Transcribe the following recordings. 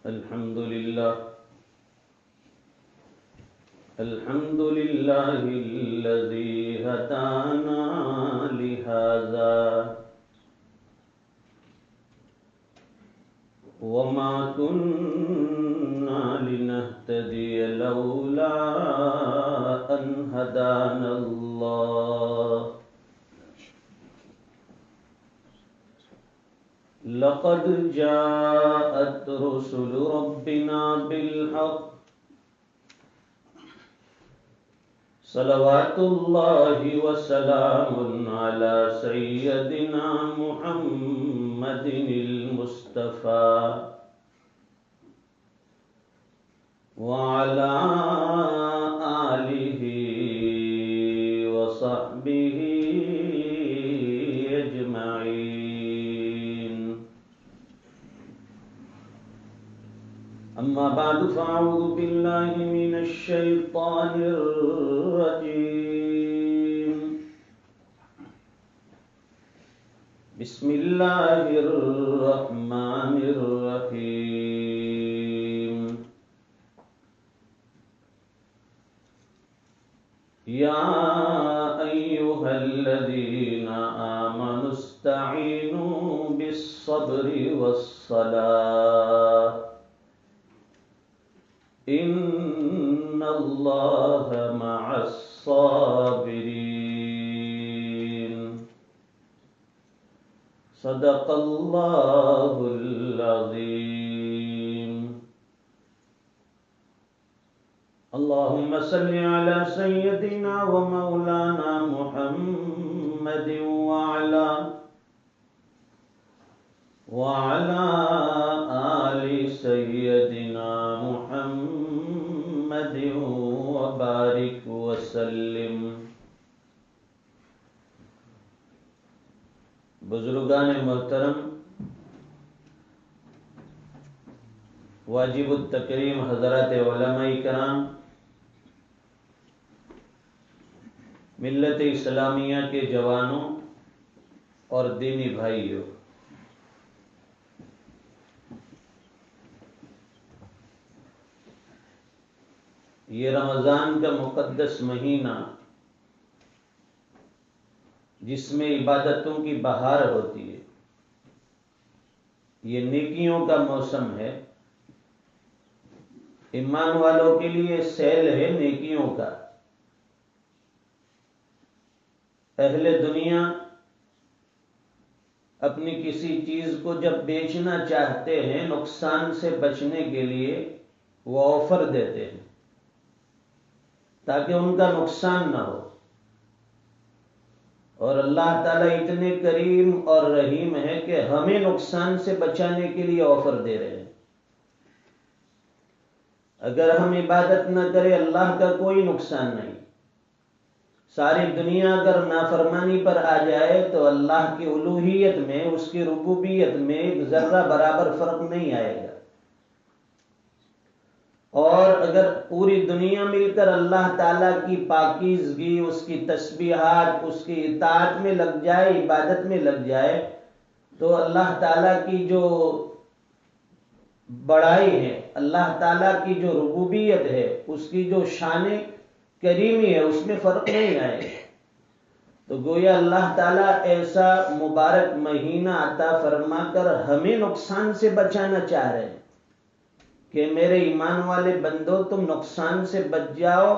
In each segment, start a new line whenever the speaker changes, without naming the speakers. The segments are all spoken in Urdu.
الحمد لله الذي هدانا لهذا وما كنا لنهتدي لولا أن هدانا الله لقد جاءت رسل ربنا بالحق صلوات الله وسلام على سيدنا محمد المصطفى وعلى آله وصحبه أجمعين. أما بعد فأعوذ بالله من الشيطان الرجيم. بسم الله الرحمن الرحيم. يا أيها الذين آمنوا استعينوا بالصبر والصلاة إن الله مع الصابرين. صدق الله العظيم. اللهم صل على سيدنا ومولانا محمد وعلى آل سيدنا محمد وبارك وسلم. بزرگان محترم، واجب التکریم حضرات علماء کرام، ملت اسلامیہ کے جوانوں اور دینی بھائیوں، یہ رمضان کا مقدس مہینہ جس میں عبادتوں کی بہار ہوتی ہے، یہ نیکیوں کا موسم ہے. ایمان والوں کے لیے سیل ہے نیکیوں کا. اہل دنیا اپنی کسی چیز کو جب بیچنا چاہتے ہیں نقصان سے بچنے کے لیے وہ آفر دیتے ہیں تاکہ ان کا نقصان نہ ہو. اور اللہ تعالیٰ اتنے کریم اور رحیم ہے کہ ہمیں نقصان سے بچانے کے لیے آفر دے رہے ہیں. اگر ہم عبادت نہ کریں اللہ کا کوئی نقصان نہیں. ساری دنیا اگر نافرمانی پر آ جائے تو اللہ کی الوہیت میں، اس کی ربوبیت میں ایک ذرہ برابر فرق نہیں آئے گا. اور اگر پوری دنیا مل کر اللہ تعالیٰ کی پاکیزگی، اس کی تسبیحات، اس کی اطاعت میں لگ جائے، عبادت میں لگ جائے، تو اللہ تعالیٰ کی جو بڑائی ہے، اللہ تعالیٰ کی جو ربوبیت ہے، اس کی جو شان کریمی ہے، اس میں فرق نہیں آئے گا. تو گویا اللہ تعالیٰ ایسا مبارک مہینہ عطا فرما کر ہمیں نقصان سے بچانا چاہ رہے ہیں کہ میرے ایمان والے بندو تم نقصان سے بچ جاؤ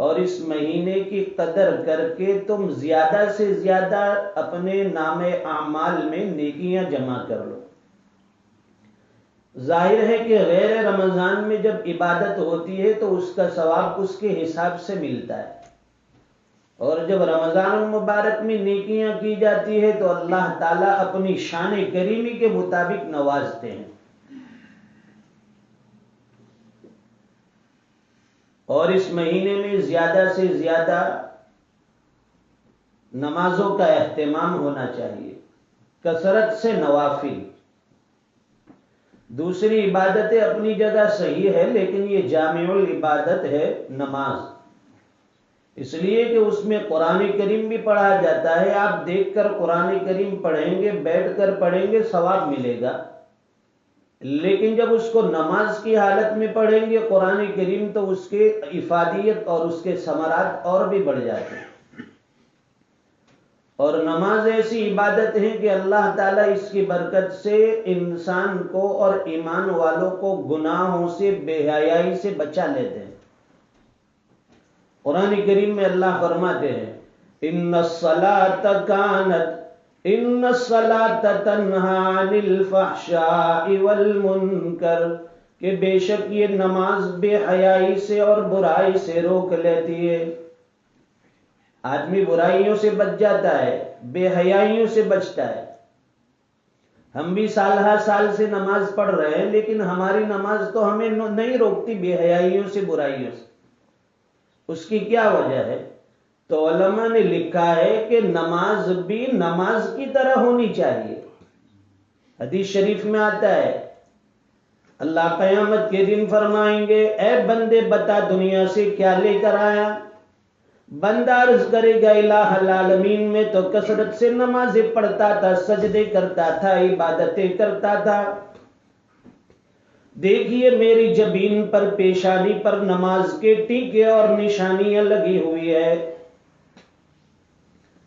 اور اس مہینے کی قدر کر کے تم زیادہ سے زیادہ اپنے نام اعمال میں نیکیاں جمع کر لو. ظاہر ہے کہ غیر رمضان میں جب عبادت ہوتی ہے تو اس کا ثواب اس کے حساب سے ملتا ہے، اور جب رمضان المبارک میں نیکیاں کی جاتی ہے تو اللہ تعالیٰ اپنی شان کریمی کے مطابق نوازتے ہیں. اور اس مہینے میں زیادہ سے زیادہ نمازوں کا اہتمام ہونا چاہیے، کثرت سے نوافل. دوسری عبادتیں اپنی جگہ صحیح ہے لیکن یہ جامع العبادت ہے نماز، اس لیے کہ اس میں قرآن کریم بھی پڑھا جاتا ہے. آپ دیکھ کر قرآن کریم پڑھیں گے، بیٹھ کر پڑھیں گے، ثواب ملے گا. لیکن جب اس کو نماز کی حالت میں پڑھیں گے قرآن کریم تو اس کے افادیت اور اس کے ثمرات اور بھی بڑھ جاتے ہیں۔ اور نماز ایسی عبادت ہے کہ اللہ تعالیٰ اس کی برکت سے انسان کو اور ایمان والوں کو گناہوں سے، بے حیائی سے بچا لیتے ہیں۔ قرآن کریم میں اللہ فرماتے ہیں ان الصلاۃ تنہی عن الفحشاء والمنکر، کہ بے شک یہ نماز بے حیائی سے اور برائی سے روک لیتی ہے۔ آدمی برائیوں سے بچ جاتا ہے، بے حیائیوں سے بچتا ہے۔ ہم بھی سال ہر سال سے نماز پڑھ رہے ہیں، لیکن ہماری نماز تو ہمیں نہیں روکتی بے حیائیوں سے، برائیوں سے۔ اس کی کیا وجہ ہے؟ تو علماء نے لکھا ہے کہ نماز بھی نماز کی طرح ہونی چاہیے۔ حدیث شریف میں آتا ہے اللہ قیامت کے دن فرمائیں گے اے بندے بتا دنیا سے کیا لے کر آیا؟ بندہ عرض کرے گا الہ العالمین میں تو کثرت سے نمازیں پڑھتا تھا، سجدے کرتا تھا، عبادتیں کرتا تھا۔ دیکھیے میری جبین پر، پیشانی پر نماز کے ٹیکے اور نشانیاں لگی ہوئی ہے،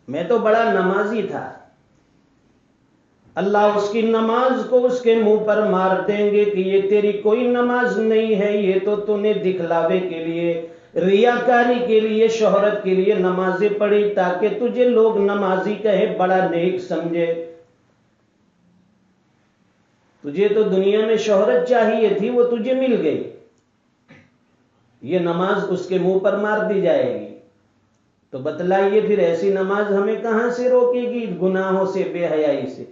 میں تو بڑا نمازی تھا۔ اللہ اس کی نماز کو اس کے منہ پر مار دیں گے کہ یہ تیری کوئی نماز نہیں ہے، یہ تو نے دکھلاوے کے لیے، ریاکاری کے لیے، شہرت کے لیے نمازیں پڑھی تاکہ تجھے لوگ نمازی کہے، بڑا نیک سمجھے۔ تجھے تو دنیا میں شہرت چاہیے تھی، وہ تجھے مل گئی۔ یہ نماز اس کے منہ پر مار دی جائے گی۔ تو بتلائیے پھر ایسی نماز ہمیں کہاں سے روکے گی؟ گناہوں سے، بے حیائی سے۔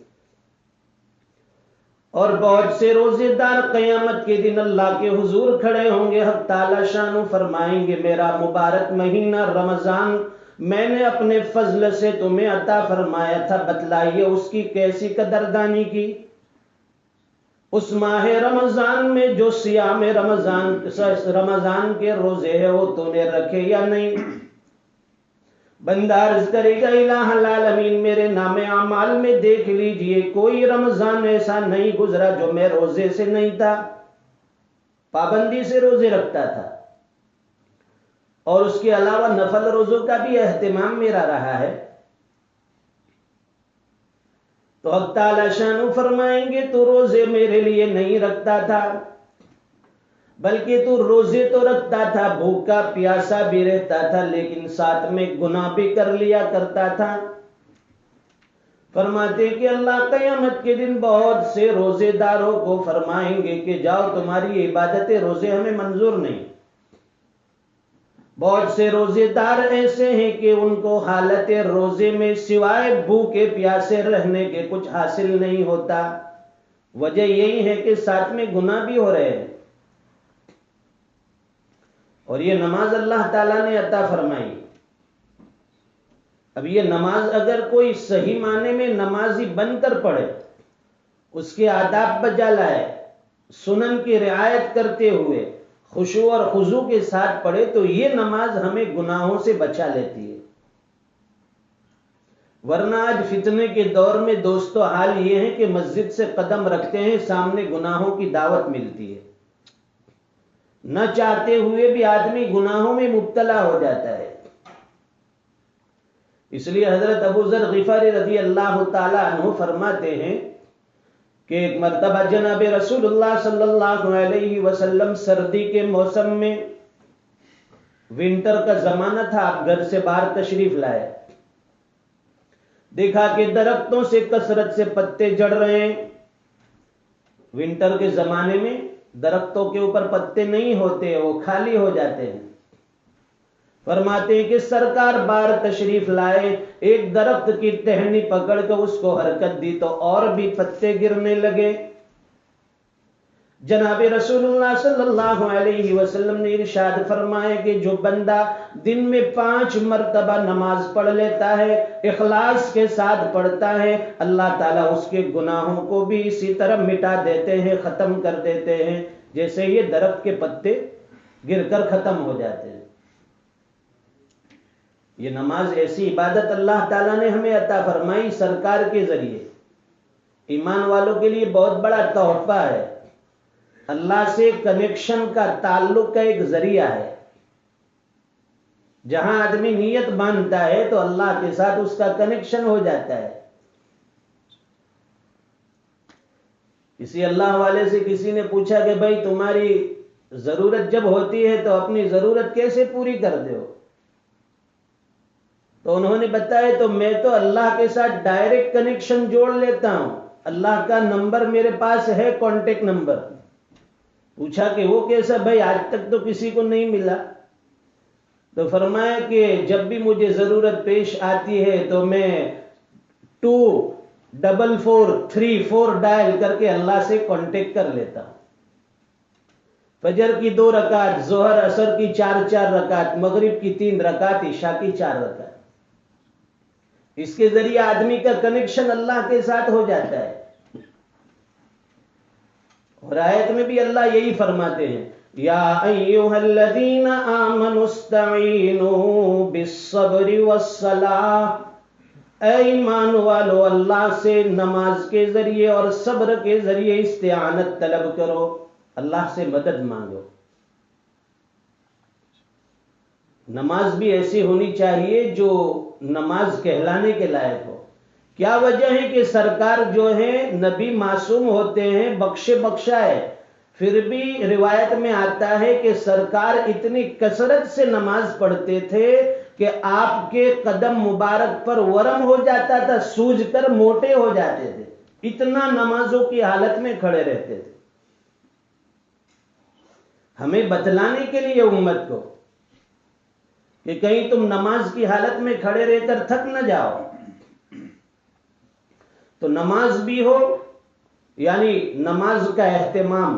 اور بہت سے روزے دار قیامت کے دن اللہ کے حضور کھڑے ہوں گے، حق تعالی شانو فرمائیں گے میرا مبارک مہینہ رمضان میں نے اپنے فضل سے تمہیں عطا فرمایا تھا، بتلائیے اس کی کیسی قدردانی کی؟ اس ماہ رمضان میں جو صیام رمضان کے روزے ہیں وہ تو نے رکھے یا نہیں؟ بندہ عرض کرے گا الہ العالمین میرے نام اعمال میں دیکھ لیجئے کوئی رمضان ایسا نہیں گزرا جو میں روزے سے نہیں تھا، پابندی سے روزے رکھتا تھا، اور اس کے علاوہ نفل روزوں کا بھی اہتمام میرا رہا ہے۔ تو حق تعالی شانو فرمائیں گے تو روزے میرے لیے نہیں رکھتا تھا، بلکہ تو روزے تو رکھتا تھا، بھوکا پیاسا بھی رہتا تھا، لیکن ساتھ میں گناہ بھی کر لیا کرتا تھا۔ فرماتے کہ اللہ قیامت کے دن بہت سے روزے داروں کو فرمائیں گے کہ جاؤ تمہاری عبادتیں روزے ہمیں منظور نہیں۔ بہت سے روزے دار ایسے ہیں کہ ان کو حالت روزے میں سوائے بھوکے پیاسے رہنے کے کچھ حاصل نہیں ہوتا۔ وجہ یہی ہے کہ ساتھ میں گناہ بھی ہو رہے ہیں۔ اور یہ نماز اللہ تعالیٰ نے عطا فرمائی۔ اب یہ نماز اگر کوئی صحیح معنی میں نمازی بن کر پڑھے، اس کے آداب بجا لائے، سنن کی رعایت کرتے ہوئے خشوع اور خضوع کے ساتھ پڑھے، تو یہ نماز ہمیں گناہوں سے بچا لیتی ہے۔ ورنہ آج فتنے کے دور میں دوستو حال یہ ہے کہ مسجد سے قدم رکھتے ہیں، سامنے گناہوں کی دعوت ملتی ہے، نہ چاہتے ہوئے بھی آدمی گناہوں میں مبتلا ہو جاتا ہے۔ اس لیے حضرت ابو ذر غفاری رضی اللہ تعالی عنہ فرماتے ہیں کہ ایک مرتبہ جناب رسول اللہ صلی اللہ علیہ وسلم سردی کے موسم میں، ونٹر کا زمانہ تھا، آپ گھر سے باہر تشریف لائے، دیکھا کہ درختوں سے کثرت سے پتے جڑ رہے ہیں۔ ونٹر کے زمانے میں درختوں کے اوپر پتے نہیں ہوتے، وہ خالی ہو جاتے ہیں۔ فرماتے ہیں کہ سرکار باہر تشریف لائے، ایک درخت کی ٹہنی پکڑ کر اس کو حرکت دی تو اور بھی پتے گرنے لگے۔ جناب رسول اللہ صلی اللہ علیہ وسلم نے ارشاد فرمایا کہ جو بندہ دن میں 5 مرتبہ نماز پڑھ لیتا ہے، اخلاص کے ساتھ پڑھتا ہے، اللہ تعالیٰ اس کے گناہوں کو بھی اسی طرح مٹا دیتے ہیں، ختم کر دیتے ہیں، جیسے یہ درخت کے پتے گر کر ختم ہو جاتے ہیں۔ یہ نماز ایسی عبادت اللہ تعالیٰ نے ہمیں عطا فرمائی سرکار کے ذریعے، ایمان والوں کے لیے بہت بڑا تحفہ ہے۔ اللہ سے کنیکشن کا تعلق کا ایک ذریعہ ہے. جہاں آدمی نیت باندھتا ہے تو اللہ کے ساتھ اس کا کنیکشن ہو جاتا ہے. کسی اللہ والے سے کسی نے پوچھا کہ بھائی تمہاری ضرورت جب ہوتی ہے تو اپنی ضرورت کیسے پوری کرتے ہو؟ تو انہوں نے بتایا تو میں تو اللہ کے ساتھ ڈائریکٹ کنیکشن جوڑ لیتا ہوں. اللہ کا نمبر میرے پاس ہے، کانٹیکٹ نمبر. پوچھا کہ وہ کیسا؟ بھائی آج تک تو کسی کو نہیں ملا. تو فرمایا کہ جب بھی مجھے ضرورت پیش آتی ہے تو میں 24434 ڈائل کر کے اللہ سے کانٹیکٹ کر لیتا ہوں. فجر کی 2 رکعت، ظہر عصر کی 4 رکعت، مغرب کی 3 رکعت، عشاء کی 4 رکعت. اس کے ذریعے آدمی کا کنیکشن اللہ کے ساتھ ہو جاتا ہے. اور آیت میں بھی اللہ یہی فرماتے ہیں، یا ایھا الذین آمنوا استعینوا بالصبر والصلاۃ. اے ایمان والو، اللہ سے نماز کے ذریعے اور صبر کے ذریعے استعانت طلب کرو، اللہ سے مدد مانگو. نماز بھی ایسی ہونی چاہیے جو نماز کہلانے کے لائق ہو. کیا وجہ ہے کہ سرکار جو ہے نبی معصوم ہوتے ہیں، بخشے بخشا ہے، پھر بھی روایت میں آتا ہے کہ سرکار اتنی کثرت سے نماز پڑھتے تھے کہ آپ کے قدم مبارک پر ورم ہو جاتا تھا، سوج کر موٹے ہو جاتے تھے. اتنا نمازوں کی حالت میں کھڑے رہتے تھے. ہمیں بتلانے کے لیے امت کو کہ کہیں تم نماز کی حالت میں کھڑے رہ کر تھک نہ جاؤ. تو نماز بھی ہو، یعنی نماز کا اہتمام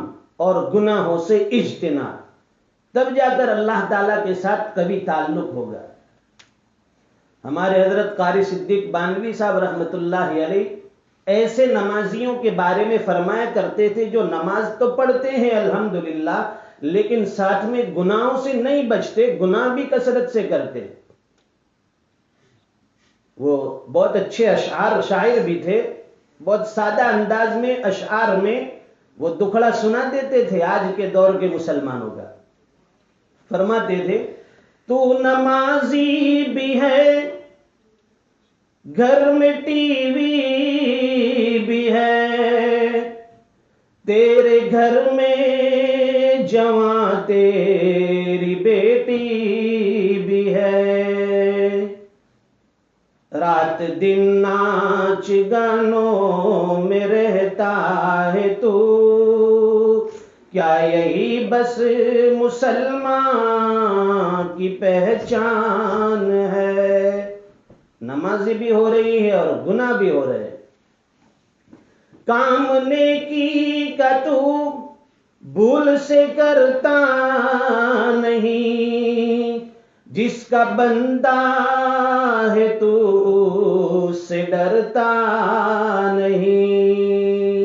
اور گناہوں سے اجتناب، تب جا کر اللہ تعالیٰ کے ساتھ کبھی تعلق ہوگا. ہمارے حضرت قاری صدیق بانوی صاحب رحمۃ اللہ علیہ ایسے نمازیوں کے بارے میں فرمایا کرتے تھے جو نماز تو پڑھتے ہیں الحمدللہ، لیکن ساتھ میں گناہوں سے نہیں بچتے، گناہ بھی کثرت سے کرتے. وہ بہت اچھے اشعار شاعر بھی تھے. بہت سادہ انداز میں اشعار میں وہ دکھڑا سنا دیتے تھے آج کے دور کے مسلمانوں کا. فرماتے تھے، تو نمازی بھی ہے، گھر میں ٹی وی بھی ہے، تیرے گھر میں جواں تیری بیٹی بھی ہے، رات دن ناچ گانوں میں رہتا ہے تو، کیا یہی بس مسلمان کی پہچان ہے؟ نمازی بھی ہو رہی ہے اور گناہ بھی ہو رہے. کام نیکی کا تو بھول سے کرتا نہیں، جس کا بندہ ہے تو اس سے ڈرتا نہیں،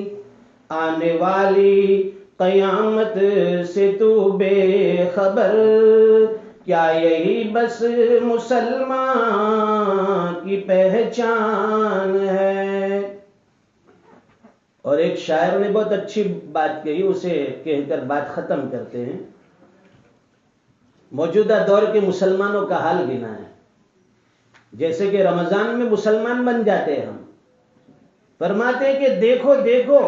آنے والی قیامت سے تو بے خبر، کیا یہی بس مسلمان کی پہچان ہے؟ اور ایک شاعر نے بہت اچھی بات کہی، اسے کہہ کر بات ختم کرتے ہیں. موجودہ دور کے مسلمانوں کا حال گنا ہے. جیسے کہ رمضان میں مسلمان بن جاتے ہیں ہم، فرماتے ہیں کہ دیکھو دیکھو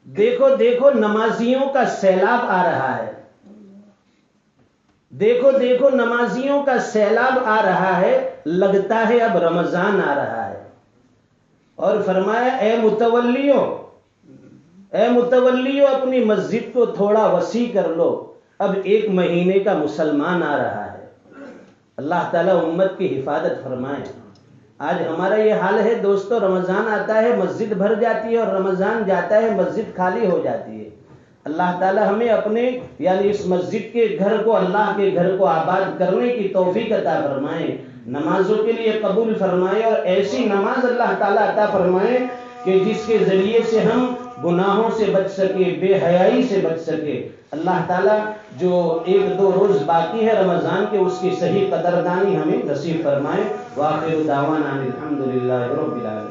دیکھو دیکھو نمازیوں کا سیلاب آ رہا ہے، دیکھو دیکھو نمازیوں کا سیلاب آ رہا ہے، لگتا ہے اب رمضان آ رہا ہے. اور فرمایا، اے متولیو اپنی مسجد کو تھوڑا وسیع کر لو، اب 1 مہینے کا مسلمان آ رہا ہے. اللہ تعالیٰ امت کی حفاظت فرمائے. آج ہمارا یہ حال ہے دوستو، رمضان آتا ہے مسجد بھر جاتی ہے، اور رمضان جاتا ہے مسجد خالی ہو جاتی ہے. اللہ تعالیٰ ہمیں اپنے یعنی اس مسجد کے گھر کو، اللہ کے گھر کو آباد کرنے کی توفیق عطا فرمائے، نمازوں کے لیے قبول فرمائے، اور ایسی نماز اللہ تعالیٰ عطا فرمائے کہ جس کے ذریعے سے ہم گناہوں سے بچ سکے، بے حیائی سے بچ سکے. اللہ تعالیٰ جو 1-2 روز باقی ہے رمضان کے، اس کی صحیح قدردانی ہمیں نصیب فرمائے. وآخر دعوانا الحمدللہ رب العالمین.